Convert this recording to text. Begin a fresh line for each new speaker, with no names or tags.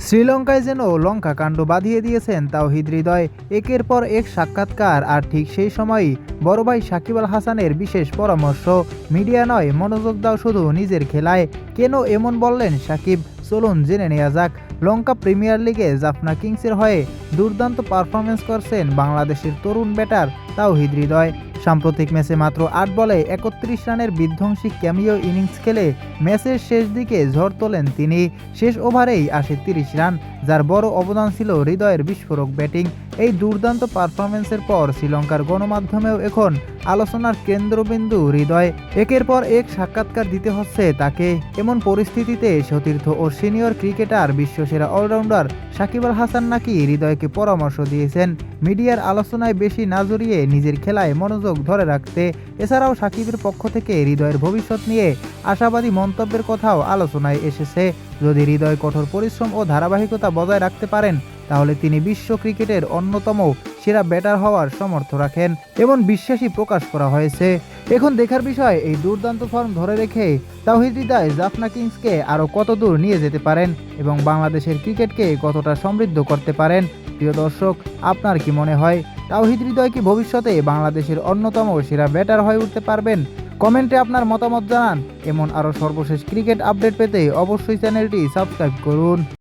শ্রীলঙ্কায় যেন লঙ্কা কাণ্ড বাঁধিয়ে দিয়েছেন তাওহিদ হৃদয়। একের পর এক সাক্ষাৎকার, আর ঠিক সেই সময়ই বড় ভাই সাকিব আল হাসানের বিশেষ পরামর্শ। মিডিয়া নয়, মনোযোগ দাও শুধু নিজের খেলায়। কেন এমন বললেন সাকিব, চলুন জেনে নেওয়া যাক। লঙ্কা প্রিমিয়ার লিগে জাফনা কিংসের হয়ে দুর্দান্ত পারফরমেন্স করছেন বাংলাদেশের তরুণ ব্যাটার তাওহিদ হৃদয়। সাম্প্রতিক ম্যাচে মাত্র ৮ বলে ৩১ রানের বিধ্বংসী ক্যামিও ইনিংস খেলে ম্যাচের শেষ দিকে ঝড় তোলেন তিনি। শেষ ওভারেই আসে ৩০ রান, যার বড় অবদান ছিল হৃদয়ের বিস্ফোরক ব্যাটিং। এই দুর্দান্ত পারফরমেন্সের পর শ্রীলঙ্কার গণমাধ্যমেও এখন আলোচনার কেন্দ্রবিন্দু হৃদয়। একের পর এক সাক্ষাৎকার দিতে হচ্ছে তাকে। এমন পরিস্থিতিতে সতীর্থ ও senior cricketer বিশ্বসেরা allrounder Shakib Al Hasan নাকি হৃদয়কে পরামর্শ দিয়েছেন মিডিয়ার আলোচনায় বেশি না জড়িয়ে নিজের খেলায় মনোযোগ ধরে রাখতে। এছাড়াও সাকিবের পক্ষ থেকে হৃদয়ের ভবিষ্যৎ নিয়ে আশাবাদী মন্তব্যের কথাও আলোচনায় এসেছে। যদি হৃদয় কঠোর পরিশ্রম ও ধারাবাহিকতা বজায় রাখতে পারেন, তাহলে তিনি বিশ্ব ক্রিকেটের অন্যতম সেরা ব্যাটার হওয়ার সামর্থ্য রাখেন, এমন বিশ্বাসই প্রকাশ করা হয়েছে। এখন দেখার বিষয়, এই দুর্দান্ত ফর্ম ধরে রেখে তাওহিদ হৃদয় জাফনা কিংসকে আরও কত দূর নিয়ে যেতে পারেন এবং বাংলাদেশের ক্রিকেটকে কতটা সমৃদ্ধ করতে পারেন। প্রিয় দর্শক, আপনার কি মনে হয়, তাওহিদ হৃদয় কি ভবিষ্যতে বাংলাদেশের অন্যতম সেরা ব্যাটার হয়ে উঠতে পারবেন? কমেন্টে আপনার মতামত জানান। এমন আরও সর্বশেষ ক্রিকেট আপডেট পেতে অবশ্যই চ্যানেলটি সাবস্ক্রাইব করুন।